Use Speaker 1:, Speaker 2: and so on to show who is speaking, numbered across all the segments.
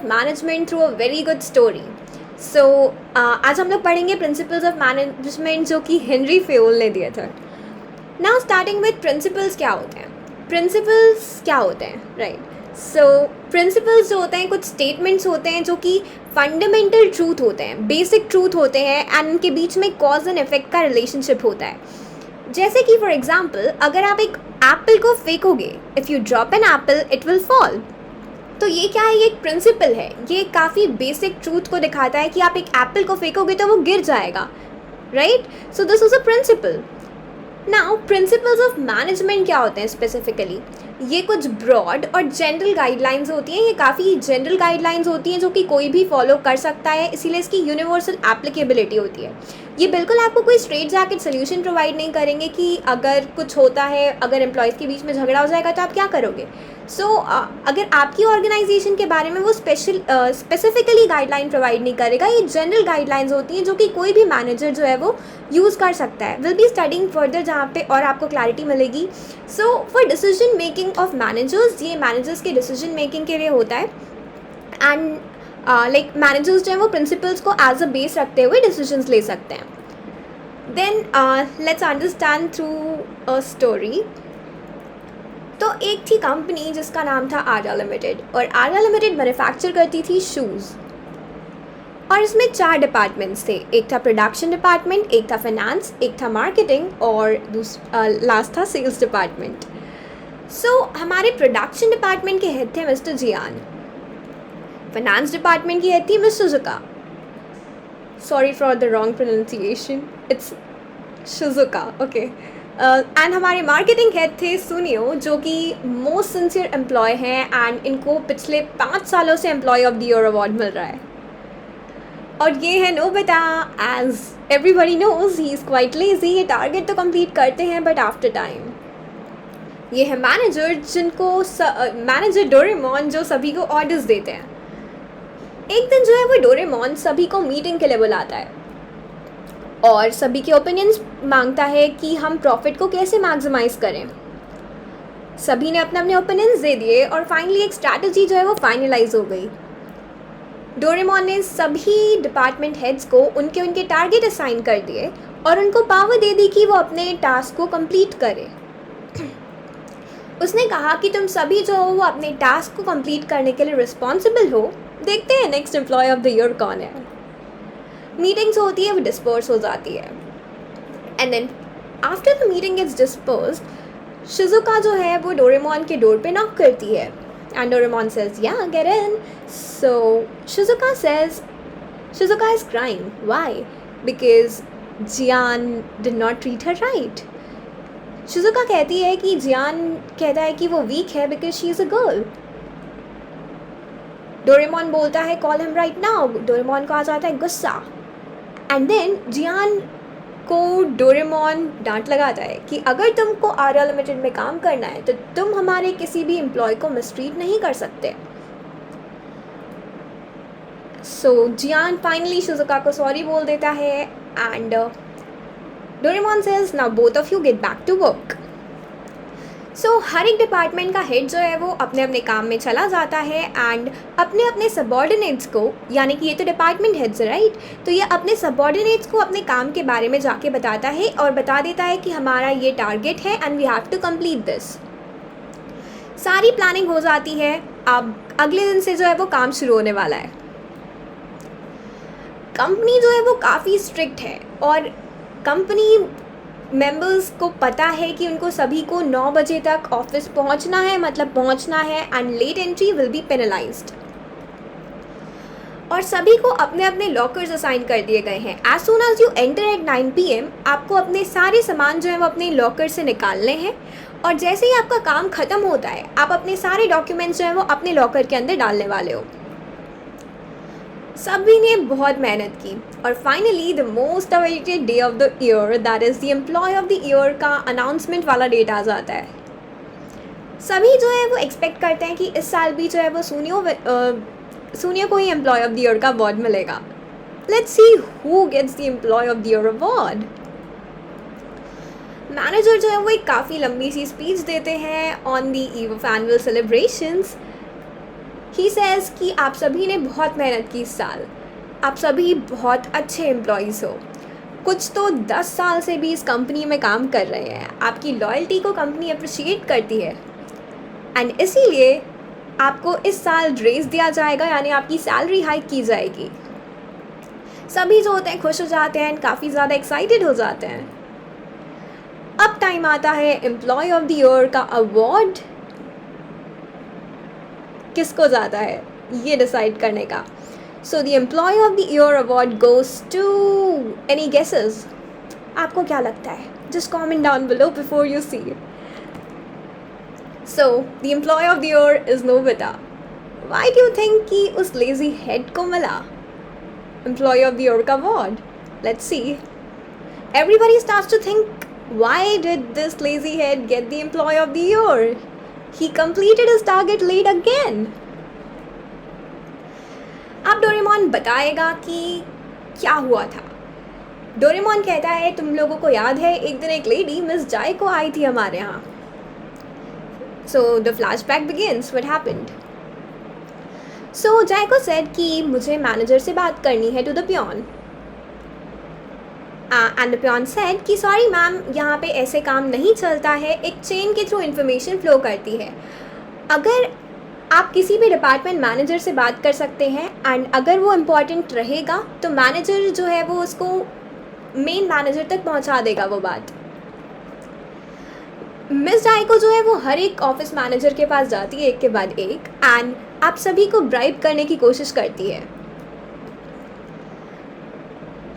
Speaker 1: Management through a very good story. So आज हम लोग पढ़ेंगे प्रिंसिपल्स ऑफ मैनेजमेंट जो कि हेनरी फेयोल ने दिए थे. नाउ स्टार्टिंग विद प्रिंसिपल्स क्या होते हैं. प्रिंसिपल्स क्या होते हैं, राइट. सो प्रिंसिपल्स जो होते हैं कुछ स्टेटमेंट्स होते हैं जो कि फंडामेंटल ट्रूथ होते हैं, बेसिक ट्रूथ होते हैं, एंड उनके बीच में कॉज एंड इफेक्ट का रिलेशनशिप होता है. जैसे कि फॉर एग्जाम्पल अगर आप एक एप्पल को फेंकोगे, if you drop an apple it will fall. तो ये क्या है, ये एक प्रिंसिपल है, ये काफ़ी बेसिक ट्रूथ को दिखाता है कि आप एक एप्पल को फेंकोगे तो वो गिर जाएगा, right. So this is a principle. Now principles of management क्या होते हैं स्पेसिफिकली. ये कुछ ब्रॉड और जनरल गाइडलाइंस होती हैं. ये काफ़ी जनरल गाइडलाइंस होती हैं जो कि कोई भी फॉलो कर सकता है, इसीलिए इसकी यूनिवर्सल एप्लीकेबिलिटी होती है. ये बिल्कुल आपको कोई स्ट्रेट जैकेट सोल्यूशन प्रोवाइड नहीं करेंगे कि अगर कुछ होता है, अगर एम्प्लॉयज़ के बीच में झगड़ा हो जाएगा तो आप क्या करोगे. सो अगर आपकी ऑर्गेनाइजेशन के बारे में वो स्पेसिफिकली गाइडलाइन प्रोवाइड नहीं करेगा. ये जनरल गाइडलाइंस होती हैं जो कि कोई भी मैनेजर जो है वो यूज़ कर सकता है. विल बी स्टडिंग फर्दर जहाँ पे और आपको क्लैरिटी मिलेगी. So for decision making of managers, ये मैनेजर्स के डिसीजन मेकिंग के लिए होता है. एंड लाइक मैनेजर्स जो है वो प्रिंसिपल्स को एज अ बेस रखते हुए डिसीजंस ले सकते हैं. Then let's understand through a story. तो एक थी कंपनी जिसका नाम था आरा लिमिटेड, और आरा लिमिटेड मैन्युफैक्चर करती थी शूज़. और इसमें 4 डिपार्टमेंट्स थे. एक था प्रोडक्शन डिपार्टमेंट, एक था फाइनेंस, एक था मार्केटिंग और लास्ट था सेल्स डिपार्टमेंट. सो हमारे प्रोडक्शन डिपार्टमेंट के हेड थे मिस्टर जियान. फाइनेंस डिपार्टमेंट की हेड थी miss Suzuka. Sorry for the wrong pronunciation, it's Shizuka, okay. And हमारे मार्केटिंग हेड थे सुनियो, जो कि मोस्ट सिंसियर एम्प्लॉय हैं एंड इनको पिछले 5 सालों से employee of the year award मिल रहा है. और ये है Nobita. As everybody knows he is quite lazy. ये टारगेट तो कंप्लीट करते हैं बट आफ्टर टाइम. ये है मैनेजर जिनको मैनेजर डोरेमोन, जो सभी को ऑर्डर्स देते हैं. एक दिन जो है वो डोरेमोन सभी को मीटिंग के लिए बुलाता है और सभी के ओपिनियंस मांगता है कि हम प्रॉफिट को कैसे मैक्सिमाइज़ करें. सभी ने अपने अपने ओपिनियंस दे दिए और फाइनली एक स्ट्रैटेजी जो है वो फाइनलाइज हो गई. डोरेमोन ने सभी डिपार्टमेंट हेड्स को उनके उनके टारगेट असाइन कर दिए और उनको पावर दे दी कि वो अपने टास्क को कंप्लीट करें. उसने कहा कि तुम सभी जो हो वो अपने टास्क को कंप्लीट करने के लिए रिस्पॉन्सिबल हो. देखते हैं next employee of the year कौन है. मीटिंग्स होती है, वो डिस्पर्स हो जाती है. And then after the meeting is dispersed, Shizuka जो है वो डोरेमोन के डोर पे नॉक करती है. And Doraemon says yeah get in. So Shizuka is crying. Why? Because Gian did not treat her right. Shizuka कहती है कि जियान कहता है कि वो वीक है because she is a girl. Doraemon बोलता है call him right now. Doraemon को आ जाता है गुस्सा. एंड देन जियान को डोरेमोन डांट लगाता है कि अगर तुमको आरा लिमिटेड में काम करना है तो तुम हमारे किसी भी एम्प्लॉय को मिसट्रीट नहीं कर सकते. सो जियान फाइनली शिजुका को सॉरी बोल देता है and Doraemon says now both of you get back to work. So हर एक डिपार्टमेंट का हेड जो है वो अपने अपने काम में चला जाता है एंड अपने अपने सबॉर्डिनेट्स को, यानी कि ये तो डिपार्टमेंट हेड्स राइट, तो ये अपने सबॉर्डिनेट्स को अपने काम के बारे में जाके बताता है और बता देता है कि हमारा ये टारगेट है and we have to complete this. सारी प्लानिंग हो जाती है. अब अगले दिन से जो है वो काम शुरू होने वाला है. कंपनी जो है वो काफ़ी स्ट्रिक्ट है और कंपनी मेंबर्स को पता है कि उनको सभी को 9 बजे तक ऑफिस पहुंचना है, मतलब पहुंचना है, and let entry will be penalised. और सभी को अपने अपने लॉकर्स असाइन कर दिए गए हैं. As soon as you enter at 9 PM आपको अपने सारे सामान जो है वो अपने लॉकर से निकालने हैं और जैसे ही आपका काम ख़त्म होता है आप अपने सारे डॉक्यूमेंट्स जो हैं वो अपने लॉकर के अंदर डालने वाले हो. सभी ने बहुत मेहनत की और finally the most awaited day of the year, that is the employee of the year का अनाउंसमेंट वाला डेट आ जाता है. सभी जो है वो एक्सपेक्ट करते हैं कि इस साल भी जो है वो सुनियो को ही एम्प्लॉय ऑफ द ईयर का अवार्ड मिलेगा. Let's see who gets the employee of the year award. Manager जो है वो एक काफ़ी लंबी सी स्पीच देते हैं on the eve of annual celebrations. He says कि आप सभी ने बहुत मेहनत की इस साल, आप सभी बहुत अच्छे एम्प्लॉइज़ हो, कुछ तो 10 साल से भी इस कंपनी में काम कर रहे हैं, आपकी लॉयल्टी को कंपनी अप्रिशिएट करती है एंड इसीलिए आपको इस साल रेज़ दिया जाएगा, यानी आपकी सैलरी हाइक की जाएगी। सभी जो होते हैं खुश हो जाते हैं एंड काफ़ी ज़्यादा एक्साइटेड हो जाते हैं। अब टाइम आता है एम्प्लॉय ऑफ द ईयर का अवार्ड किसको जाता है ये डिसाइड करने का। So the employee of the year award goes to, any guesses? आपको क्या लगता है? Just comment down below before you see. So the employee of the year is Nobita. Why do you think कि उस lazy head को मिला employee of the year का award? Let's see. Everybody starts to think, why did this lazy head get the employee of the year? He completed his target late again. अब Doraemon बताएगा कि क्या हुआ था। Doraemon कहता है तुम लोगों को याद है एक दिन एक लेडी मिस जाय को आई थी हमारे यहाँ। So the flashback begins. What happened? So जायको said कि मुझे मैनेजर से बात करनी है to the peon. And the peon said कि सॉरी मैम, यहाँ पे ऐसे काम नहीं चलता है, एक चेन के थ्रू इन्फॉर्मेशन फ्लो करती है। अगर आप किसी भी डिपार्टमेंट मैनेजर से बात कर सकते हैं एंड अगर वो इम्पॉर्टेंट रहेगा तो मैनेजर जो है वो उसको मेन मैनेजर तक पहुँचा देगा वो बात। मिस जायको जो है वो हर एक ऑफिस मैनेजर के पास जाती है एक के बाद एक एंड आप सभी को ब्राइब करने की कोशिश करती है।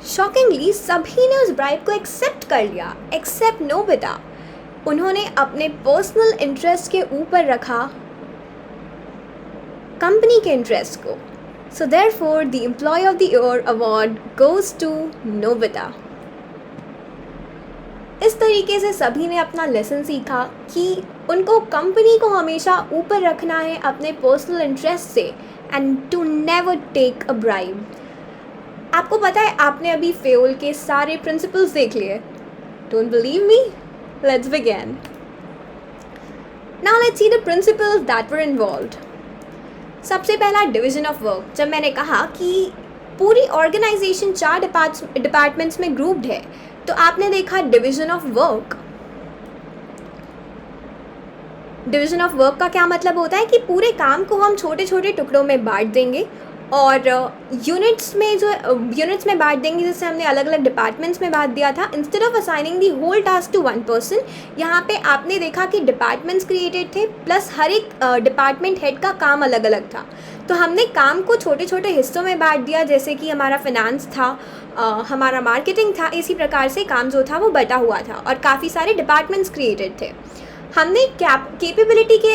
Speaker 1: शॉकिंगली सभी ने उस ब्राइब को एक्सेप्ट कर लिया एक्सेप्ट नोबिता। उन्होंने अपने पर्सनल इंटरेस्ट के ऊपर रखा कंपनी के इंटरेस्ट को। So therefore the employee of the year award goes to Nobita. इस तरीके से सभी ने अपना लेसन सीखा कि उनको कंपनी को हमेशा ऊपर रखना है अपने पर्सनल इंटरेस्ट से and to never take a bribe. आपको पता है आपने अभी फेओल के सारे प्रिंसिपल्स देख लिए। Don't believe me? Let's begin. Now let's see the principles that were involved. सबसे पहला डिवीजन ऑफ वर्क। जब मैंने कहा कि पूरी ऑर्गेनाइजेशन 4 डिपार्टमेंट्स में ग्रुप्ड है तो आपने देखा division of work. Division of work का क्या मतलब होता है कि पूरे काम को हम छोटे छोटे टुकड़ों में बांट देंगे और यूनिट्स में बांट देंगे, जैसे हमने अलग अलग डिपार्टमेंट्स में बांट दिया था। Instead of assigning the whole task to one person, यहाँ पे आपने देखा कि डिपार्टमेंट्स क्रिएटेड थे प्लस हर एक डिपार्टमेंट हेड का काम अलग अलग था। तो हमने काम को छोटे छोटे हिस्सों में बांट दिया, जैसे कि हमारा फाइनेंस था, हमारा मार्केटिंग था। इसी प्रकार से काम जो था वो बटा हुआ था और काफ़ी सारे डिपार्टमेंट्स क्रिएटेड थे। हमने कैपेबिलिटी के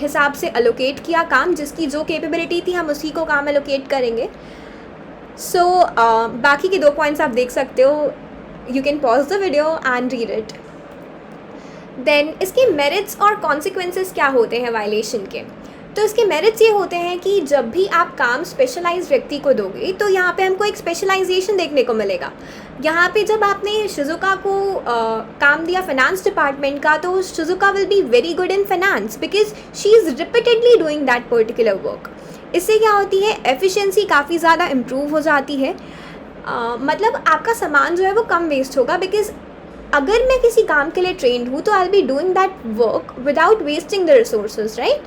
Speaker 1: हिसाब से अलोकेट किया काम, जिसकी जो कैपेबिलिटी थी हम उसी को काम अलोकेट करेंगे। सो बाकी के 2 पॉइंट्स आप देख सकते हो। You can pause the video and read it. Then इसके मेरिट्स और कॉन्सिक्वेंसेस क्या होते हैं वायलेशन के। तो इसके मेरिट्स ये होते हैं कि जब भी आप काम स्पेशलाइज्ड व्यक्ति को दोगे तो यहाँ पे हमको एक स्पेशलाइजेशन देखने को मिलेगा। यहाँ पे जब आपने शिजुका को काम दिया फाइनेंस डिपार्टमेंट का, तो Shizuka will be very good in finance because she is repeatedly doing that particular work. इससे क्या होती है, एफिशिएंसी काफ़ी ज़्यादा इम्प्रूव हो जाती है। मतलब आपका सामान जो है वो कम वेस्ट होगा बिकॉज अगर मैं किसी काम के लिए ट्रेंड हूँ तो I will be doing that work without wasting the resources, right.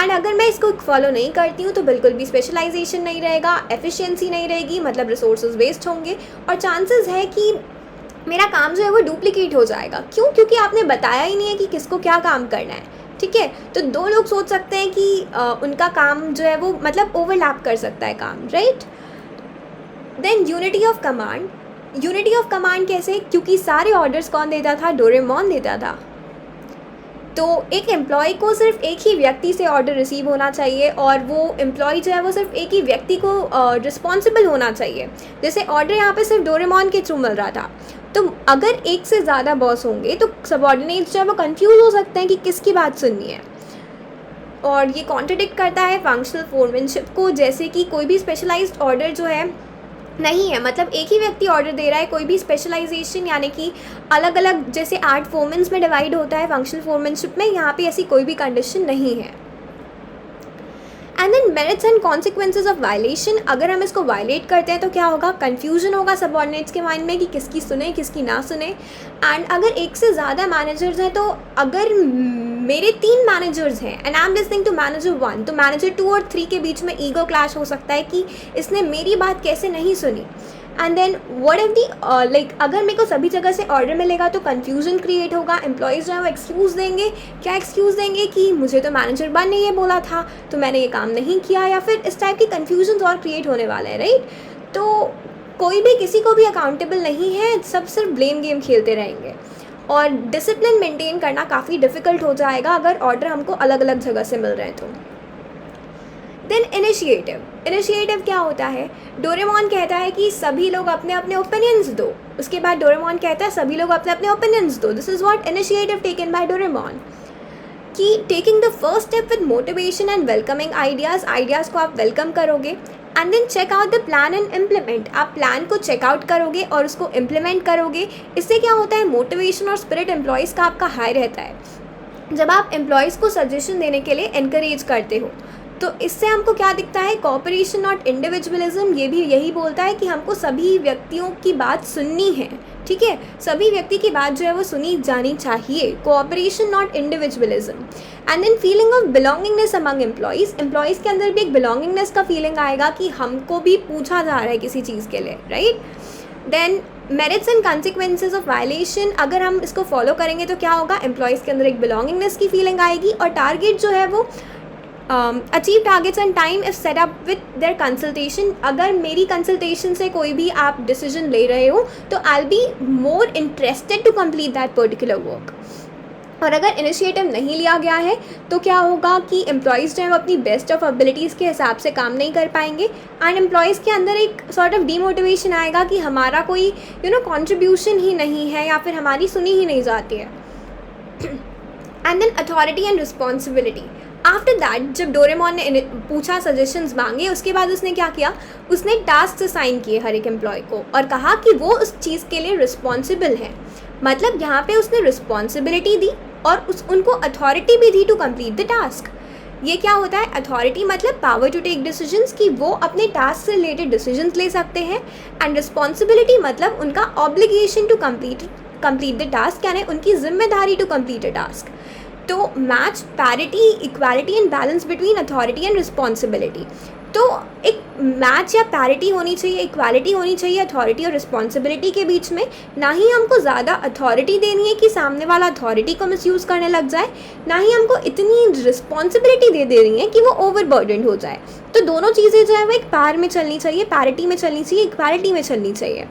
Speaker 1: And अगर मैं इसको फॉलो नहीं करती हूँ तो बिल्कुल भी स्पेशलाइजेशन नहीं रहेगा, एफिशिएंसी नहीं रहेगी, मतलब रिसोर्सेज वेस्ट होंगे और चांसेस है कि मेरा काम जो है वो डुप्लीकेट हो जाएगा। क्यों? क्योंकि आपने बताया ही नहीं है कि किसको क्या काम करना है, ठीक है। तो 2 लोग सोच सकते हैं कि उनका काम जो है वो मतलब ओवरलैप कर सकता है काम, right. Than unity of command. Unity of command कैसे? क्योंकि सारे ऑर्डर्स कौन देता था? डोरेमोन देता था। तो एक एम्प्लॉय को सिर्फ एक ही व्यक्ति से ऑर्डर रिसीव होना चाहिए और वो एम्प्लॉय जो है वो सिर्फ एक ही व्यक्ति को रिस्पॉन्सिबल होना चाहिए। जैसे ऑर्डर यहाँ पे सिर्फ डोरेमोन के थ्रू मिल रहा था, तो अगर एक से ज़्यादा बॉस होंगे तो सबऑर्डिनेट्स जो है वो कंफ्यूज हो सकते हैं कि किसकी बात सुननी है। और ये कॉन्ट्रडिक्ट करता है फंक्शनल फोरमैनशिप को, जैसे कि कोई भी स्पेशलाइज्ड ऑर्डर जो है नहीं है, मतलब एक ही व्यक्ति ऑर्डर दे रहा है, कोई भी स्पेशलाइजेशन यानी कि अलग अलग जैसे 8 फोरमैन्स में डिवाइड होता है फंक्शनल फोरमैनशिप में, यहाँ पे ऐसी कोई भी कंडीशन नहीं है। And then merits and consequences of violation, अगर हम इसको वायलेट करते हैं तो क्या होगा, कन्फ्यूजन होगा सबऑर्डिनेट्स के माइंड में कि किसकी सुने किसकी ना सुने। एंड अगर एक से ज़्यादा मैनेजर्स हैं, तो अगर मेरे 3 मैनेजर्स हैं and I am listening to manager 1, तो मैनेजर 2 और 3 के बीच में ईगो क्लैश हो सकता है कि इसने मेरी बात कैसे नहीं सुनी। And then what if the like अगर मेरे को सभी जगह से ऑर्डर मिलेगा तो कन्फ्यूजन क्रिएट होगा, एम्प्लॉयज़ जो है वो एक्सक्यूज़ देंगे। क्या एक्सक्यूज़ देंगे कि मुझे तो मैनेजर 1 ने ये बोला था तो मैंने ये काम नहीं किया, या फिर इस टाइप की कन्फ्यूजन और क्रिएट होने वाले हैं, राइट। तो कोई भी किसी को भी अकाउंटेबल नहीं है, सब सिर्फ ब्लेम गेम खेलते रहेंगे और डिसिप्लिन मेंटेन करना काफ़ी डिफ़िकल्ट हो जाएगा अगर ऑर्डर हमको अलग अलग जगह से मिल रहे हैं तो। देन इनिशिएटिव क्या होता है, डोरेमोन कहता है कि सभी लोग अपने अपने ओपिनियंस दो, उसके बाद डोरेमोन कहता है सभी लोग अपने अपने ओपिनियंस दो। This is what initiative taken by Doraemon, कि taking the first step with motivation and welcoming ideas को आप वेलकम करोगे and then check out the plan and implement, आप प्लान को चेकआउट करोगे और उसको इम्प्लीमेंट करोगे। इससे क्या होता है, मोटिवेशन और स्पिरिट एम्प्लॉयज़ का आपका हाई रहता है। जब आप एम्प्लॉयज़ को सजेशन देने के लिए इनकरेज करते हो तो इससे हमको क्या दिखता है, कोऑपरेशन नॉट इंडिविजुअलिज्म। ये भी यही बोलता है कि हमको सभी व्यक्तियों की बात सुननी है, ठीक है, सभी व्यक्ति की बात जो है वो सुनी जानी चाहिए, cooperation not individualism. And than feeling of belongingness among employees के अंदर भी एक बिलोंगिंगनेस का फीलिंग आएगा कि हमको भी पूछा जा रहा है किसी चीज़ के लिए, right. Then merits and consequences of violation, अगर हम इसको फॉलो करेंगे तो क्या होगा, एम्प्लॉयज़ के अंदर एक बिलोंगिंगनेस की फीलिंग आएगी और टारगेट जो है वो achieve targets and time if set up with their consultation. अगर मेरी कंसल्टेशन से कोई भी आप डिसीजन ले रहे हो तो I will be more interested to complete that particular work. और अगर इनिशिएटिव नहीं लिया गया है तो क्या होगा कि एम्प्लॉयज़ जो है वो अपनी बेस्ट ऑफ एबिलिटीज़ के हिसाब से काम नहीं कर पाएंगे एंड एम्प्लॉयज़ के अंदर एक सॉर्ट ऑफ डीमोटिवेशन आएगा कि हमारा कोई कंट्रीब्यूशन ही नहीं है या फिर हमारी सुनी ही नहीं जाती है। And then authority and responsibility, after that जब डोरेमोन ने पूछा, सजेशंस मांगे, उसके बाद उसने क्या किया, उसने टास्क असाइन किए हर एक एम्प्लॉय को और कहा कि वो उस चीज़ के लिए रिस्पॉन्सिबल है। मतलब यहाँ पे उसने रिस्पॉन्सिबिलिटी दी और उनको अथॉरिटी भी दी टू कंप्लीट द टास्क। ये क्या होता है, अथॉरिटी मतलब पावर टू टेक डिसीजंस, कि वो अपने टास्क से रिलेटेड डिसीजंस ले सकते हैं, एंड रिस्पॉन्सिबिलिटी मतलब उनका obligation to complete the task, यानी उनकी जिम्मेदारी टू कंप्लीट अ टास्क। तो match parity, equality and balance between authority and responsibility. तो एक मैच या पैरिटी होनी चाहिए, इक्वालिटी होनी चाहिए अथॉरिटी और रिस्पॉन्सिबिलिटी के बीच में। ना ही हमको ज़्यादा अथॉरिटी देनी है कि सामने वाला अथॉरिटी को मिसयूज़ करने लग जाए, ना ही हमको इतनी रिस्पॉन्सिबिलिटी दे रही है कि वो ओवरबर्डन हो जाए। तो दोनों चीज़ें जो है वो एक पैर में चलनी चाहिए, पैरिटी में चलनी चाहिए, इक्वालिटी में चलनी चाहिए।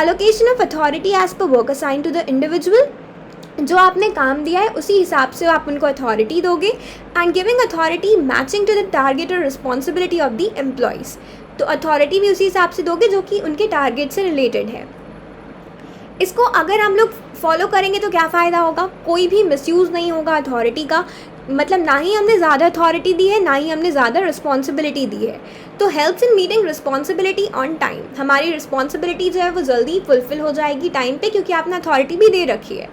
Speaker 1: Allocation of authority as per work assign to the individual, जो आपने काम दिया है उसी हिसाब से आप उनको अथॉरिटी दोगे, and giving authority matching to the target और रिस्पॉन्सिबिलिटी ऑफ द एम्प्लॉयज़। तो अथॉरिटी भी उसी हिसाब से दोगे जो कि उनके टारगेट से रिलेटेड है। इसको अगर हम लोग फॉलो करेंगे तो क्या फ़ायदा होगा, कोई भी मिसयूज़ नहीं होगा अथॉरिटी का, मतलब ना ही हमने ज़्यादा अथॉरिटी दी है ना ही हमने ज़्यादा रिस्पॉन्सिबिलिटी दी है। तो helps in meeting responsibility on time, हमारी रिस्पॉन्सिबिलिटी जो है वो जल्दी फुलफिल हो जाएगी टाइम पे, क्योंकि आपने अथॉरिटी भी दे रखी है।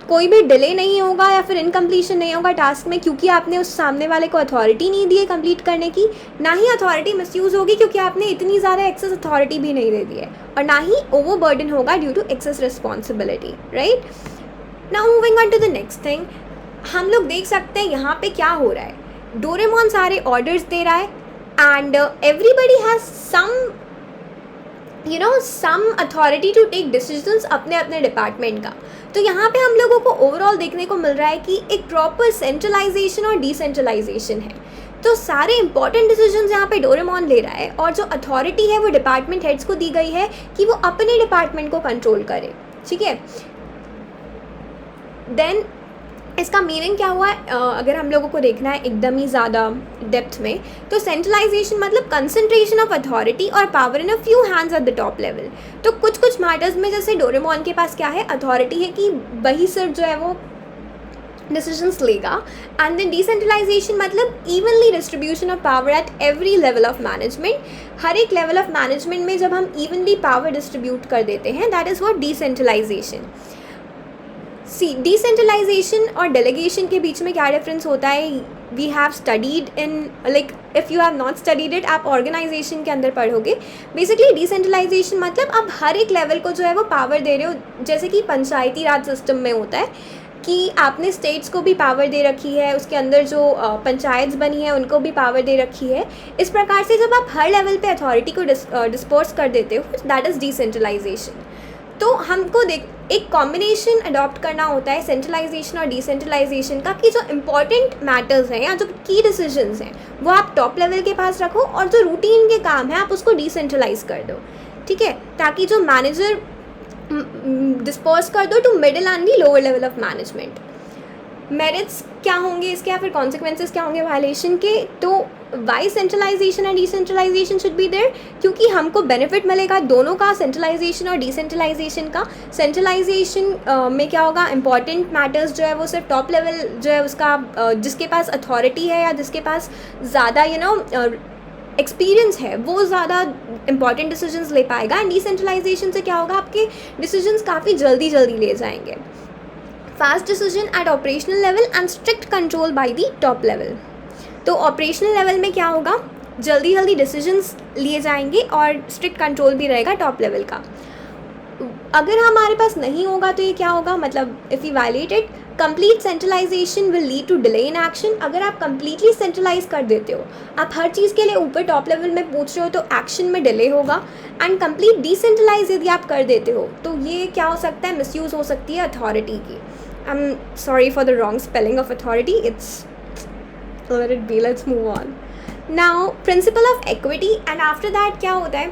Speaker 1: कोई भी डिले नहीं होगा या फिर इनकम्प्लीशन नहीं होगा टास्क में, क्योंकि आपने उस सामने वाले को अथॉरिटी नहीं दी है कंप्लीट करने की। ना ही अथॉरिटी मिसयूज़ होगी क्योंकि आपने इतनी ज़्यादा एक्सेस अथॉरिटी भी नहीं दे दी है, और ना ही ओवरबर्डन होगा due to excess responsibility, right. Now moving on to the next thing, हम लोग देख सकते हैं यहाँ पे क्या हो रहा है। डोरेमोन सारे ऑर्डर्स दे रहा है and everybody has some authority to take decisions अपने अपने डिपार्टमेंट का। तो यहाँ पे हम लोगों को ओवरऑल देखने को मिल रहा है कि एक प्रॉपर सेंट्रलाइजेशन और डिसेंट्रलाइजेशन है। तो सारे इंपॉर्टेंट डिसीजंस यहाँ पे डोरेमोन ले रहा है और जो अथॉरिटी है वो डिपार्टमेंट हेड्स को दी गई है कि वो अपने डिपार्टमेंट को कंट्रोल करे, ठीक है। देन इसका मीनिंग क्या हुआ है, अगर हम लोगों को देखना है एकदम ही ज़्यादा डेप्थ में, तो सेंट्रलाइजेशन मतलब कंसंट्रेशन ऑफ अथॉरिटी और power in a few hands at the top level. तो कुछ मैटर्स में जैसे डोरेमोन के पास क्या है, अथॉरिटी है कि वही सिर्फ जो है वो डिसीजंस लेगा। एंड देन डिसेंट्रलाइजेशन मतलब evenly distribution of power at every level of management. हर एक लेवल ऑफ मैनेजमेंट में जब हम इवनली पावर डिस्ट्रीब्यूट कर देते हैं, that is what decentralization. Decentralization और डेलीगेशन के बीच में क्या डिफरेंस होता है, we have studied in, like if you have not studied it, आप ऑर्गेनाइजेशन के अंदर पढ़ोगे. बेसिकली डिसेंट्रलाइजेशन मतलब आप हर एक लेवल को जो है वो पावर दे रहे हो. जैसे कि पंचायती राज सिस्टम में होता है कि आपने स्टेट्स को भी पावर दे रखी है, उसके अंदर जो पंचायत बनी है उनको भी पावर दे रखी है. इस प्रकार से जब आप हर लेवल पे अथॉरिटी को डिस्पर्स कर देते हो, दैट इज़ डिसेंट्रलाइजेशन. तो हमको एक कॉम्बिनेशन अडॉप्ट करना होता है सेंट्रलाइजेशन और डिसेंट्रलाइजेशन का, कि जो इम्पॉर्टेंट मैटर्स हैं या जो की डिसीजंस हैं वो आप टॉप लेवल के पास रखो, और जो रूटीन के काम है आप उसको डिसेंट्रलाइज कर दो. ठीक है, ताकि जो मैनेजर डिस्पर्स कर दो to middle and the lower level of management. Merits क्या होंगे इसके, या फिर कॉन्सिक्वेंसेस क्या होंगे वायलेशन के? तो why centralization and decentralization should be there, क्योंकि हमको बेनिफिट मिलेगा दोनों का, सेंट्रलाइजेशन और डिसेंट्रलाइजेशन का. सेंट्रलाइजेशन में क्या होगा, इंपॉर्टेंट मैटर्स जो है वो सिर्फ टॉप लेवल जो है उसका जिसके पास अथॉरिटी है या जिसके पास ज़्यादा एक्सपीरियंस है वो ज़्यादा इंपॉर्टेंट डिसीजंस ले पाएगा. एंड डिसेंट्रलाइजेशन से क्या होगा, आपके डिसीजंस काफ़ी जल्दी ले जाएंगे. Fast decision at operational level and strict control by the top level. तो ऑपरेशनल लेवल में क्या होगा, जल्दी डिसीजंस लिए जाएंगे और स्ट्रिक्ट कंट्रोल भी रहेगा टॉप लेवल का. अगर हमारे पास नहीं होगा तो ये क्या होगा, मतलब if you violate it, complete centralization will lead to delay in action. अगर आप कंप्लीटली सेंट्रलाइज कर देते हो, आप हर चीज़ के लिए ऊपर टॉप लेवल में पूछ रहे हो, तो एक्शन में डिले होगा. एंड कंप्लीट डिसेंट्रलाइज यदि आप कर देते हो तो ये क्या हो सकता है, मिसयूज़ हो सकती है अथॉरिटी की. I am sorry for the wrong spelling of authority, it's let it be, let's move on. Now principle of equity, and after that क्या होता है,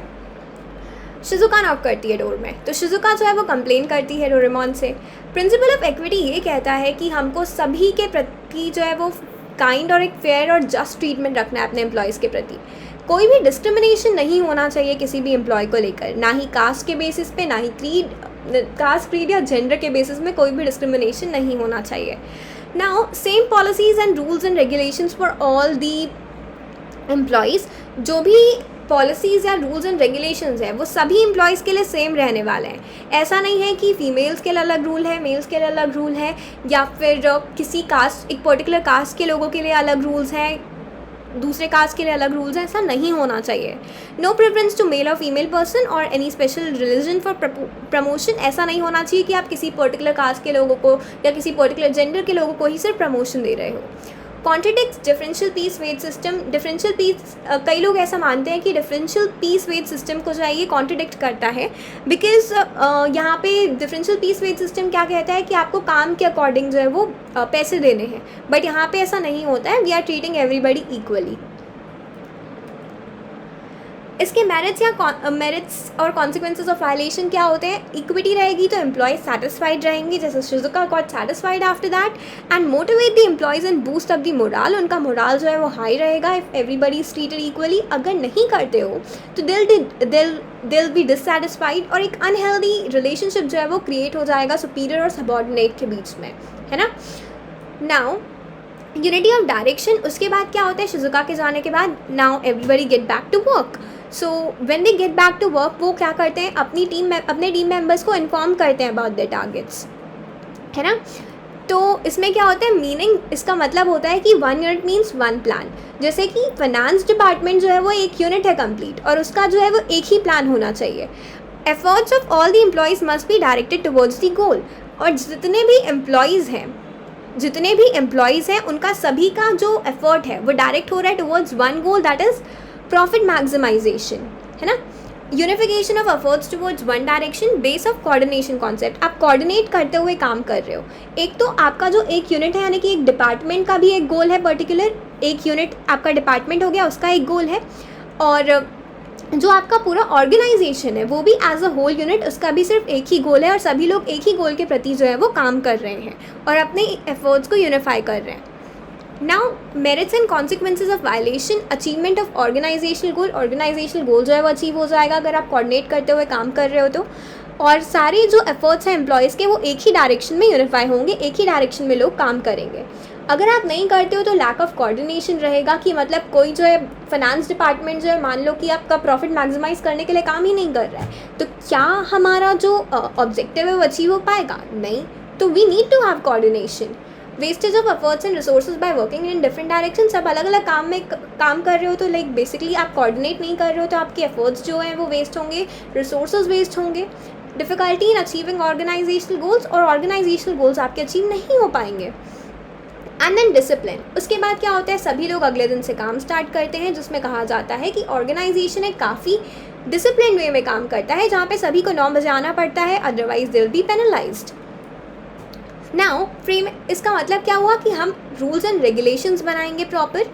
Speaker 1: शिजुका नॉक करती है डोर में, तो शिजुका जो है वो कंप्लेन करती है डोरेमोन से. प्रिंसिपल ऑफ इक्विटी ये कहता है कि हमको सभी के प्रति जो है वो काइंड और एक फेयर और जस्ट ट्रीटमेंट रखना है अपने एम्प्लॉयज़ के प्रति. कोई भी डिस्क्रिमिनेशन नहीं होना चाहिए किसी भी एम्प्लॉय को लेकर, ना ही कास्ट के बेसिस पे, ना ही कास्ट, क्रीड या जेंडर के बेसिस में कोई भी डिस्क्रिमिनेशन नहीं होना चाहिए. Now, same policies and rules and regulations for all the employees. जो भी पॉलिसीज़ या रूल्स एंड रेगुलेशंस हैं वो सभी एम्प्लॉयज़ के लिए सेम रहने वाले हैं. ऐसा नहीं है कि फीमेल्स के लिए अलग रूल है, मेल्स के लिए अलग रूल है, या फिर किसी कास्ट, एक पर्टिकुलर कास्ट के लोगों के लिए अलग रूल्स हैं, दूसरे कास्ट के लिए अलग रूल्स हैं. ऐसा नहीं होना चाहिए. नो प्रेफरेंस टू मेल और फीमेल पर्सन और any special religion for promotion. ऐसा नहीं होना चाहिए कि आप किसी पर्टिकुलर कास्ट के लोगों को या किसी पर्टिकुलर जेंडर के लोगों को ही सिर्फ प्रमोशन दे रहे हो. Contradicts differential piece wage system. Differential piece, कई लोग ऐसा मानते हैं कि डिफरेंशियल पीस वेज सिस्टम को जो है ये कॉन्ट्रडिक्ट करता है, बिकॉज यहाँ पे डिफरेंशियल पीस वेज सिस्टम क्या कहता है कि आपको काम के अकॉर्डिंग जो है वो पैसे देने हैं, बट यहाँ पे ऐसा नहीं होता है. We are treating everybody equally. इसके मेरिट्स और कॉन्सिक्वेंसेस ऑफ वायलेशन क्या होते हैं. इक्विटी रहेगी तो एम्प्लॉय सेटिस्फाइड रहेंगे, जैसे Shizuka got satisfied after that. And motivate the employees and boost up the moral. उनका मोरल जो है वो हाई रहेगा if everybody is treated equally. अगर नहीं करते हो तो दिल बी डिससेटिस्फाइड, और एक अनहेल्दी रिलेशनशिप जो है वो क्रिएट हो जाएगा सुपीरियर और सबॉर्डिनेट के बीच में, है ना. Now unity of direction. उसके बाद क्या होता है, शिजुका के जाने के बाद, now everybody get back to work. So when they get back to work, वो क्या करते हैं, अपने टीम मेंबर्स को इन्फॉर्म करते हैं अबाउट देयर टारगेट्स, है ना. तो इसमें क्या होता है, मीनिंग, इसका मतलब होता है कि 1 यूनिट मीन्स 1 प्लान. जैसे कि फाइनेंस डिपार्टमेंट जो है वो एक यूनिट है कंप्लीट, और उसका जो है वो एक ही प्लान होना चाहिए. Efforts of all the employees must be directed towards the goal. और जितने भी एम्प्लॉयज़ हैं उनका सभी का जो एफर्ट है वो डायरेक्ट हो रहा है towards one goal, that is profit maximization, है ना. Unification of efforts towards one direction, base of coordination concept. आप कोऑर्डिनेट करते हुए काम कर रहे हो. एक तो आपका जो एक यूनिट है, यानी कि एक डिपार्टमेंट का भी एक गोल है पर्टिकुलर, एक यूनिट आपका डिपार्टमेंट हो गया, उसका एक गोल है, और जो आपका पूरा ऑर्गेनाइजेशन है वो भी एज अ होल यूनिट, उसका भी सिर्फ एक ही गोल है, और सभी लोग एक ही गोल के प्रति जो है वो काम कर रहे हैं और अपने एफर्ट्स को यूनिफाई कर रहे हैं. Now merits and consequences of violation. Achievement of organizational goal जो है वो अचीव हो जाएगा अगर आप कोऑर्डिनेट करते हुए काम कर रहे हो तो, और सारे जो एफर्ट्स हैं एम्प्लॉयज़ के वो एक ही डायरेक्शन में यूनिफाई होंगे, एक ही डायरेक्शन में लोग काम करेंगे. अगर आप नहीं करते हो तो लैक ऑफ कोऑर्डिनेशन रहेगा, कि मतलब कोई जो है फाइनेंस डिपार्टमेंट जो है, मान लो कि आपका प्रॉफिट मैक्सिमाइज़ करने के लिए काम ही नहीं कर रहा है, तो क्या हमारा जो ऑब्जेक्टिव है वो अचीव हो पाएगा? नहीं. तो we need to have coordination. Wastage of efforts and resources by working in different direction. सब अलग अलग काम में काम कर रहे हो तो लाइक बेसिकली आप कोऑर्डिनेट नहीं कर रहे हो तो आपके एफर्ट्स जो हैं वो वेस्ट होंगे, रिसोर्सेज वेस्ट होंगे। Difficulty in achieving organizational goals, और ऑर्गेनाइजेशनल गोल्स आपके अचीव नहीं हो पाएंगे। And then discipline. उसके बाद क्या होता है, सभी लोग अगले दिन से काम स्टार्ट करते हैं, जिसमें कहा जाता है कि ऑर्गेनाइजेशन एक काफ़ी डिसिप्लिन वे में काम करता है, जहाँ पे सभी को 9 बजे आना पड़ता है, otherwise they will be penalised. Now frame, इसका मतलब क्या हुआ कि हम रूल्स एंड रेगुलेशंस बनाएंगे, प्रॉपर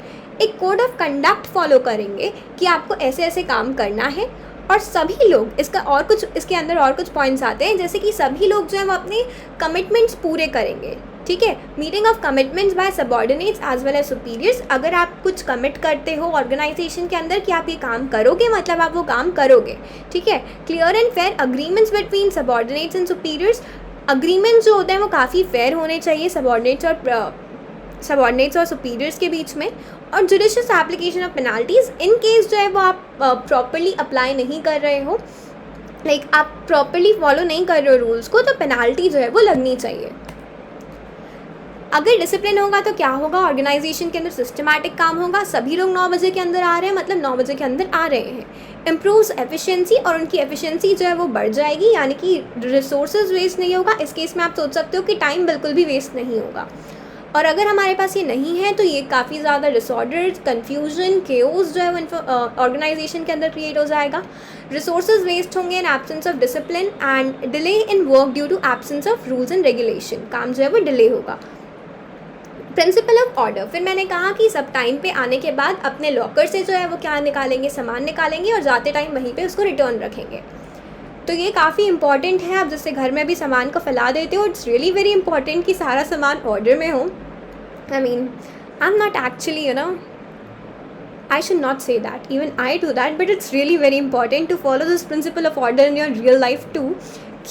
Speaker 1: एक कोड ऑफ कंडक्ट फॉलो करेंगे कि आपको ऐसे ऐसे काम करना है, और सभी लोग इसके अंदर और कुछ पॉइंट्स आते हैं, जैसे कि सभी लोग जो है वो अपने कमिटमेंट्स पूरे करेंगे। ठीक है, meeting of commitments by subordinates as well as superiors. अगर आप कुछ कमिट करते हो ऑर्गेनाइजेशन के अंदर कि आप ये काम करोगे, मतलब आप वो काम करोगे। ठीक है, clear and fair agreements between subordinates and superiors. Agreements जो होते हैं वो काफ़ी फेयर होने चाहिए सबऑर्डिनेट्स और सुपीरियर्स के बीच में। और judicious application of penalties, in case जो है वो आप प्रॉपरली अप्लाई नहीं कर रहे हो, लाइक आप प्रॉपरली फॉलो नहीं कर रहे हो रूल्स को, तो पेनाल्टी जो है वो लगनी चाहिए। अगर डिसिप्लिन होगा तो क्या होगा, ऑर्गेनाइजेशन के अंदर सिस्टमैटिक काम होगा, सभी लोग 9 बजे के अंदर आ रहे हैं, मतलब 9 बजे के अंदर आ रहे हैं। इम्प्रूव्स एफिशिएंसी, और उनकी एफिशिएंसी जो है वो बढ़ जाएगी, यानी कि रिसोर्सेज वेस्ट नहीं होगा। इस केस में आप सोच सकते हो कि टाइम बिल्कुल भी वेस्ट नहीं होगा। और अगर हमारे पास ये नहीं है तो ये काफ़ी ज़्यादा डिसऑर्डर्स, कन्फ्यूजन, केओस जो है वो ऑर्गेनाइजेशन के अंदर क्रिएट हो जाएगा। रिसोर्सेज वेस्ट होंगे in absence of discipline, and delay in work due to absence of rules and regulation. काम जो है वो डिले होगा। प्रिंसिपल ऑफ ऑर्डर, फिर मैंने कहा कि सब टाइम पे आने के बाद अपने लॉकर से जो है वो क्या निकालेंगे, सामान निकालेंगे, और जाते टाइम वहीं पे उसको रिटर्न रखेंगे। तो ये काफ़ी इंपॉर्टेंट है। आप जैसे घर में भी सामान को फैला देते हो, इट्स रियली वेरी इंपॉर्टेंट कि सारा सामान ऑर्डर में हो। I mean, I'm not actually, I should not say that. Even I do that, but it's really very important to follow this principle of order in your real life too.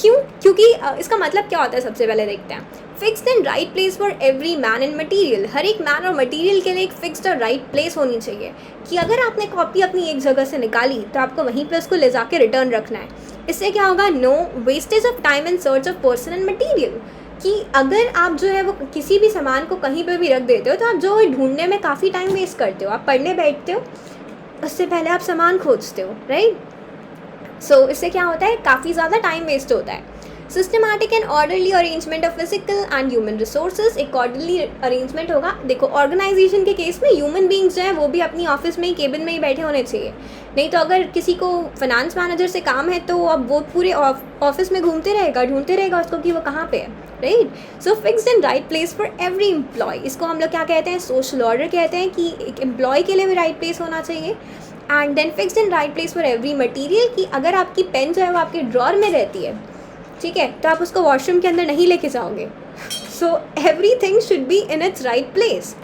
Speaker 1: क्यों? क्योंकि इसका मतलब क्या होता है, सबसे पहले देखते हैं। Fixed and right place for every man and material. हर एक मैन और मटीरियल के लिए एक फिक्स्ड और राइट प्लेस होनी चाहिए, कि अगर आपने कॉपी अपनी एक जगह से निकाली तो आपको वहीं पर उसको ले जाके रिटर्न रखना है। इससे क्या होगा, no wastage of time in search of person and material. कि अगर आप जो है वो किसी भी सामान को कहीं पे भी रख देते हो तो आप जो है ढूंढने में काफ़ी टाइम वेस्ट करते हो। आप पढ़ने बैठते हो, उससे पहले आप सामान खोजते हो, राइट। सो इससे क्या होता है, काफ़ी ज़्यादा टाइम वेस्ट होता है। Systematic and orderly arrangement of physical and human resources, एक ऑर्डरली अरेंजमेंट होगा। देखो, ऑर्गेनाइजेशन के केस में ह्यूमन बींग्स जो है वो भी अपनी ऑफिस में ही, केबिन में ही बैठे होने चाहिए। नहीं तो अगर किसी को फाइनेंस मैनेजर से काम है तो अब वो पूरे ऑफिस में घूमते रहेगा, ढूंढते रहेगा उसको कि वो कहाँ पे है, right. So fixed and right place for every employee, इसको हम लोग क्या कहते हैं, सोशल ऑर्डर कहते हैं, कि एक एम्प्लॉय के लिए भी राइट प्लेस होना चाहिए। And then fixed and right place for every material, कि अगर आपकी पेन जो है वो आपके ड्रॉर में रहती है, ठीक है, तो आप उसको वॉशरूम के अंदर नहीं लेके जाओगे। So everything should be in its right place.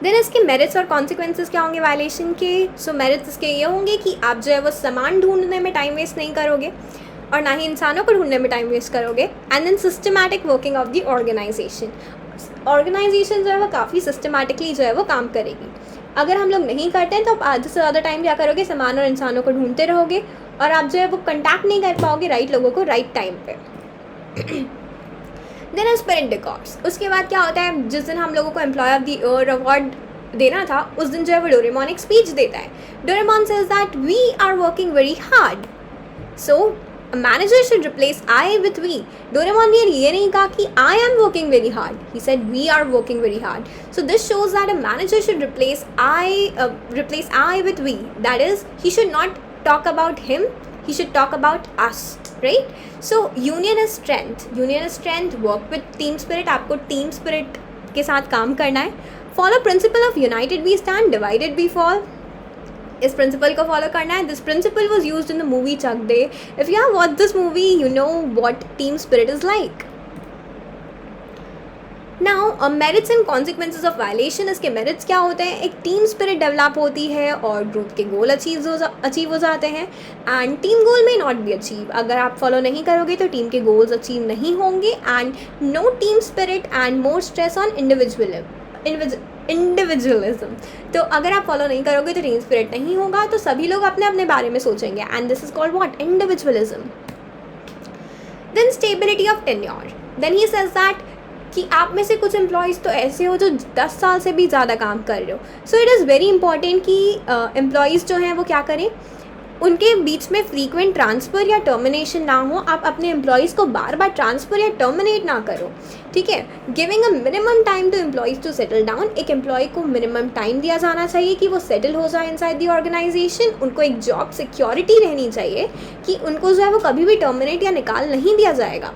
Speaker 1: Then इसके मेरिट्स और कॉन्सिक्वेंसेस क्या होंगे वायलेशन के। सो मेरिट्स इसके ये होंगे कि आप जो है वो सामान ढूंढने में टाइम वेस्ट नहीं करोगे, और ना ही इंसानों को ढूंढने में टाइम वेस्ट करोगे। And then systematic working of the organization, organization जो है वो काफ़ी सिस्टमैटिकली जो है वो काम करेगी। अगर हम लोग नहीं करते हैं तो आप आधे से ज़्यादा टाइम क्या करोगे, सामान और इंसानों को ढूंढते रहोगे, और आप जो है वो कंटैक्ट नहीं कर पाओगे राइट लोगों को राइट टाइम पे। देन स्पिरिट डिकॉर्ड्स, उसके बाद क्या होता है, जिस दिन हम लोगों को employee of the year award देना था, उस दिन जो है वो डोरेमोन एक स्पीच देता है। Doraemon says that we are working very hard, so a manager should replace I with we. Doraemon ने ये नहीं कहा कि I am working very hard. He said we are working very hard. So this shows that a manager should replace I with we. That is, he should not talk about him. He should talk about us, right? So union is strength. Union is strength. Work with team spirit. आपको team spirit के साथ काम करना है. Follow principle of united we stand, divided we fall. इस principle को follow करना है. This principle was used in the movie Chak De. If you have watch this movie you know what team spirit is like. Now merits and consequences of violation. इसके merits क्या होते हैं, एक team spirit develop होती है और ग्रुप के goal achieve हो जाते हैं. एंड टीम गोल में नॉट बी अचीव. अगर आप फॉलो नहीं करोगे तो टीम के गोल्स अचीव नहीं होंगे. And no team spirit and more stress on individualism. तो अगर आप फॉलो नहीं करोगे तो टीम स्पिरिट नहीं होगा, तो सभी लोग अपने अपने बारे में सोचेंगे. And this is called what, individualism. Then stability of tenure. Then he says that कि आप में से कुछ एम्प्लॉयज़ तो ऐसे हो जो 10 साल से भी ज़्यादा काम कर रहे हो. So it is very important कि एम्प्लॉयज़ जो हैं वो क्या करें, उनके बीच में फ्रीक्वेंट ट्रांसफ़र या टर्मिनेशन ना हो. आप अपने एम्प्लॉयज़ को बार बार ट्रांसफ़र या टर्मिनेट ना करो, ठीक है. Giving a minimum time to employees to settle down. एक एम्प्लॉय को मिनिमम टाइम दिया जाना चाहिए कि वो सेटल हो जाए इनसाइड द ऑर्गेनाइजेशन. उनको एक जॉब सिक्योरिटी रहनी चाहिए कि उनको जो है वो कभी भी टर्मिनेट या निकाल नहीं दिया जाएगा.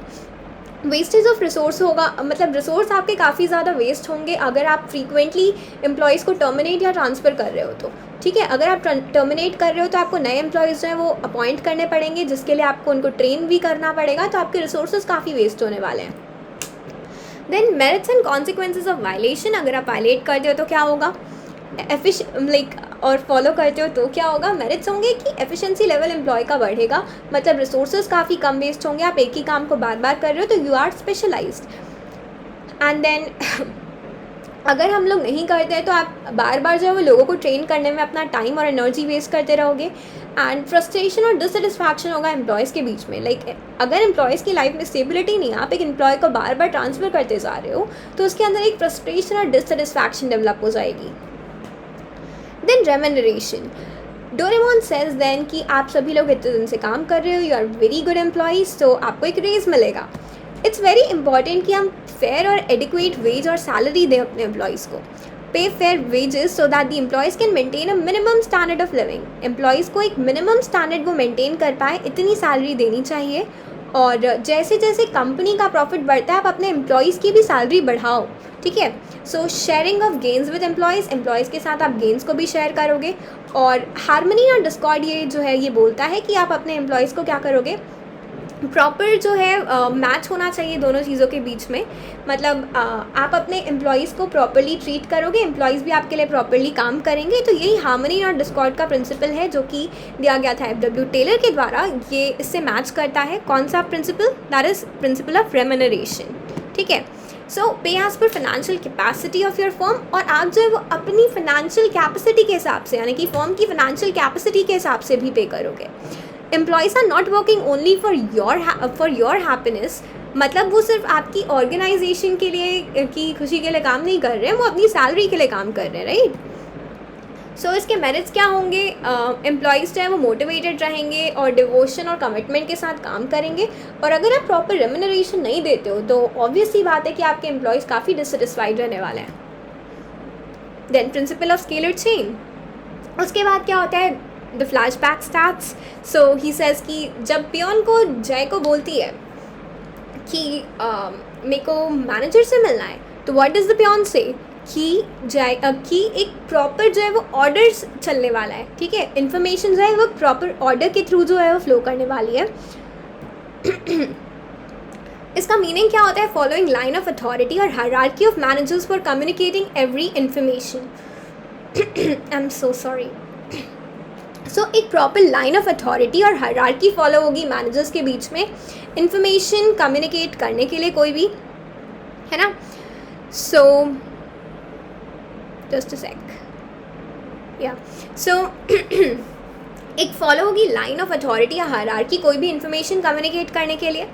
Speaker 1: वेस्टेज ऑफ रिसोर्स होगा, मतलब रिसोर्स आपके काफ़ी ज़्यादा वेस्ट होंगे अगर आप फ्रीक्वेंटली एम्प्लॉयज़ को टर्मिनेट या ट्रांसफ़र कर रहे हो तो, ठीक है. अगर आप टर्मिनेट कर रहे हो तो आपको नए एम्प्लॉयज़ जो हैं वो अपॉइंट करने पड़ेंगे, जिसके लिए आपको उनको ट्रेन भी करना पड़ेगा, तो आपके रिसोर्सेज काफ़ी वेस्ट होने वाले हैं. Then merits and consequences of violation. अगर आप वायलेट करते हो तो क्या होगा, और फॉलो करते हो तो क्या होगा. मेरिट्स होंगे कि एफिशिएंसी लेवल एम्प्लॉय का बढ़ेगा, मतलब रिसोर्सेज काफ़ी कम वेस्ट होंगे. आप एक ही काम को बार बार कर रहे हो तो you are specialized. And then अगर हम लोग नहीं करते हैं तो आप बार बार जो है वो लोगों को ट्रेन करने में अपना टाइम और एनर्जी वेस्ट करते रहोगे. एंड फ्रस्ट्रेशन और डिससेटिस्फैक्शन होगा एम्प्लॉयज़ के बीच में. अगर एम्प्लॉयज़ की लाइफ में स्टेबिलिटी नहीं है, आप एक एम्प्लॉय को बार बार ट्रांसफ़र करते जा रहे हो, तो उसके अंदर एक फ्रस्ट्रेशन और डिससेटिस्फैक्शन डेवलप हो जाएगी. Then remuneration. Doraemon says then कि आप सभी लोग इतने दिन से काम कर रहे हो, you are very good employees, तो आपको एक रेज मिलेगा. इट्स वेरी इंपॉर्टेंट कि हम फेयर और एडिक्वेट वेज और सैलरी दें अपने एम्प्लॉयज़ को. पे fair wages so that the employees can maintain a minimum standard of living. Employees को एक मिनिमम स्टैंडर्ड वो मेंटेन कर पाए, इतनी सैलरी देनी चाहिए. और जैसे जैसे कंपनी का प्रॉफिट बढ़ता है, आप अपने एम्प्लॉयज़ की भी सैलरी बढ़ाओ, ठीक है. सो sharing of gains with employees के साथ आप गेन्स को भी शेयर करोगे. और हार्मनी और डिस्कॉर्ड ये जो है ये बोलता है कि आप अपने एम्प्लॉयज़ को क्या करोगे, प्रॉपर जो है मैच होना चाहिए दोनों चीज़ों के बीच में. मतलब आप अपने एम्प्लॉयज़ को प्रॉपरली ट्रीट करोगे, एम्प्लॉयज़ भी आपके लिए प्रॉपरली काम करेंगे. तो यही हार्मनी और डिस्कॉर्ड का प्रिंसिपल है जो कि दिया गया था FW टेलर के द्वारा. ये इससे मैच करता है. कौन सा principle, that is principle of remuneration, ठीक है. So pay as per financial capacity of your firm. और आप जो है वो अपनी फाइनेंशियल कैपेसिटी के हिसाब से, यानी कि फर्म की फाइनेंशियल कैपेसिटी के हिसाब से भी पे करोगे. Employees are not working only for your happiness. मतलब वो सिर्फ आपकी ऑर्गेनाइजेशन के लिए की खुशी के लिए काम नहीं कर रहे हैं, वो अपनी सैलरी के लिए काम कर रहे हैं, राइट. सो इसके मेरिट्स क्या होंगे, एम्प्लॉयज़ जो है वो मोटिवेटेड रहेंगे और डिवोशन और कमिटमेंट के साथ काम करेंगे. और अगर आप प्रॉपर रेम्यूनरेशन नहीं देते हो तो ऑब्वियस सी बात है कि आपके एम्प्लॉयज़ काफ़ी डिससेटिस्फाइड रहने वाले हैं. Then principle of scalar chain. उसके बाद क्या होता है, the flashback starts. So he says कि जब पियोन को जय को बोलती है कि मेरे को मैनेजर से मिलना है, तो व्हाट डज द पियोन से कि कि एक प्रॉपर जो है वो ऑर्डर्स चलने वाला है, ठीक है. इन्फॉर्मेशन जो है वो प्रॉपर ऑर्डर के थ्रू जो है वो फ्लो करने वाली है. इसका मीनिंग क्या होता है, फॉलोइंग लाइन ऑफ अथॉरिटी और hierarchy of managers for communicating every information. I am so sorry. So एक प्रॉपर लाइन ऑफ अथॉरिटी और हायरार्की फॉलो होगी मैनेजर्स के बीच में इंफॉर्मेशन कम्युनिकेट करने के लिए, कोई भी है ना. सो जस्ट अ सेक, या सो एक फॉलो होगी लाइन ऑफ अथॉरिटी या हायरार्की कोई भी इंफॉर्मेशन कम्युनिकेट करने के लिए.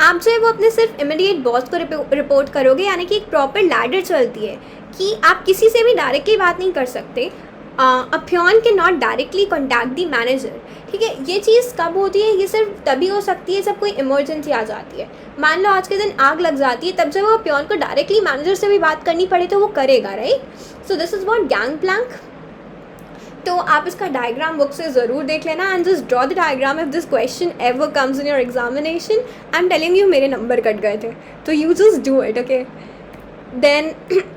Speaker 1: आप जो है वो अपने सिर्फ इमीडिएट बॉस को रिपोर्ट करोगे, यानी कि एक प्रॉपर लैडर चलती है कि आप किसी से भी डायरेक्टली बात नहीं कर सकते. अ पियोन के not directly contact the manager, ठीक है. ये चीज़ कब होती है, ये सिर्फ तभी हो सकती है जब कोई इमरजेंसी आ जाती है. मान लो आज के दिन आग लग जाती है, तब जब वो पियोन को डायरेक्टली मैनेजर से भी बात करनी पड़े तो वो करेगा, right. So this is what gangplank. तो आप इसका डायग्राम बुक से ज़रूर देख लेना and just draw the diagram if this question ever comes in your examination. I am telling you, मेरे नंबर कट गए थे, तो you just do it, okay. Then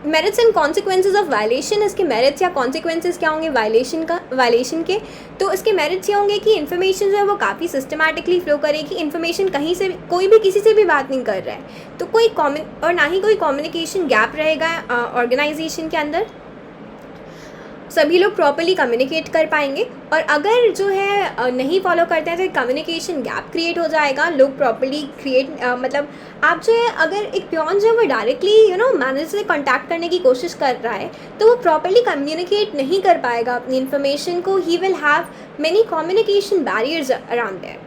Speaker 1: merits and consequences of violation. इसके merits या consequences क्या होंगे violation के. तो इसके मेरिट्स ये होंगे कि इन्फॉर्मेशन जो है वो काफ़ी सिस्टमैटिकली फ्लो करेगी. इन्फॉर्मेशन कहीं से कोई भी किसी से भी बात नहीं कर रहा है, तो कोई और ना ही कोई कम्युनिकेशन गैप रहेगा ऑर्गेनाइजेशन के अंदर. सभी लोग प्रॉपर्ली कम्युनिकेट कर पाएंगे. और अगर जो है नहीं फॉलो करते हैं तो कम्युनिकेशन गैप क्रिएट हो जाएगा. लोग प्रॉपर्ली मतलब आप जो है अगर एक पियोन जो है वो डायरेक्टली मैनेजर से कांटेक्ट करने की कोशिश कर रहा है तो वो प्रॉपर्ली कम्युनिकेट नहीं कर पाएगा अपनी इन्फॉर्मेशन को. He will have many communication barriers around there.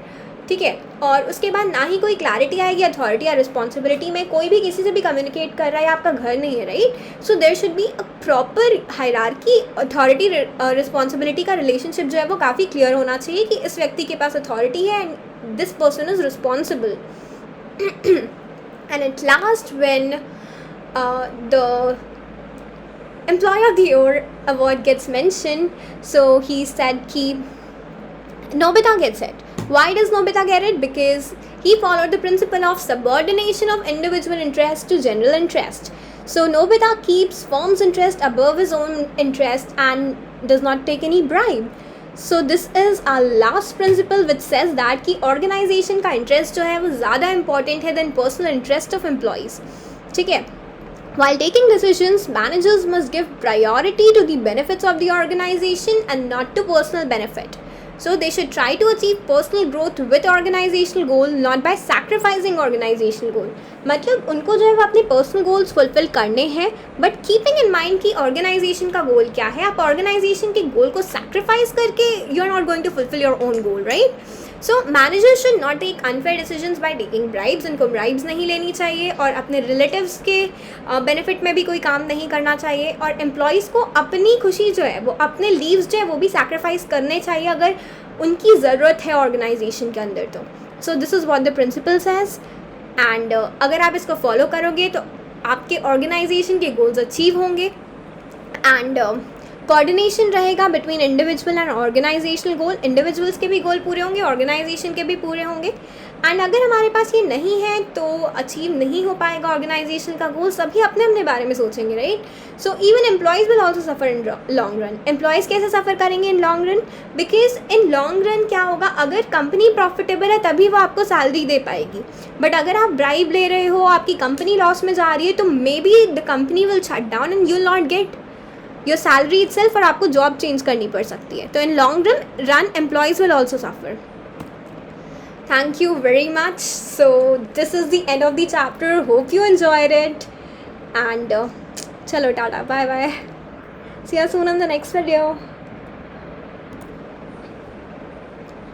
Speaker 1: ठीक है, और उसके बाद ना ही कोई क्लैरिटी आएगी अथॉरिटी या रिस्पॉन्सिबिलिटी में, कोई भी किसी से भी कम्युनिकेट कर रहा है, आपका घर नहीं है, right. So there should be a proper hierarchy, authority responsibility का रिलेशनशिप जो है वो काफ़ी क्लियर होना चाहिए कि इस व्यक्ति के पास अथॉरिटी है and this person is responsible. And at last when the Employee of the Year award gets mentioned, so he said कि Nobita gets it. Why does Nobita get it? Because he followed the principle of subordination of individual interest to general interest. So Nobita keeps firm's interest above his own interest and does not take any bribe. So this is our last principle which says that कि organization का interest जो है वो ज़्यादा important है than personal interest of employees. ठीक है। While taking decisions, managers must give priority to the benefits of the organization and not to personal benefit. So they should try to achieve personal growth with organizational goal, not by sacrificing organizational goal. मतलब उनको जो है वो अपने personal goals fulfill करने हैं, but keeping in mind कि organization का goal क्या है। आप organization के goal को sacrifice करके you are not going to fulfill your own goal, right? So managers should not take unfair decisions by taking bribes. इनको bribes नहीं लेनी चाहिए और अपने relatives के benefit में भी कोई काम नहीं करना चाहिए, और employees को अपनी खुशी जो है वो अपने leaves जो है वो भी sacrifice करने चाहिए अगर उनकी ज़रूरत है organization के अंदर तो। So this is what the principle says, and अगर आप इसको follow करोगे तो आपके organization के goals achieve होंगे, and कोऑर्डिनेशन रहेगा between individual and organizational goal. Individuals के भी गोल पूरे होंगे, ऑर्गेनाइजेशन के भी पूरे होंगे, एंड अगर हमारे पास ये नहीं है तो अचीव नहीं हो पाएगा ऑर्गेनाइजेशन का गोल। सभी अपने अपने बारे में सोचेंगे, right. So even employees will also suffer in long run. Employees कैसे सफ़र करेंगे in long run? Because in long run क्या होगा, अगर कंपनी प्रॉफिटेबल है तभी वो आपको सैलरी दे पाएगी, बट अगर आप ब्राइब ले रहे हो, आपकी कंपनी लॉस में जा रही है, तो may be the company will shut down and you will not get your salary itself, और आपको जॉब चेंज करनी पड़ सकती है। तो in long run employees will also suffer. Thank you very much. So this is the end of the chapter. Hope you enjoyed it. And chalo tata, bye bye. See you soon on the next video.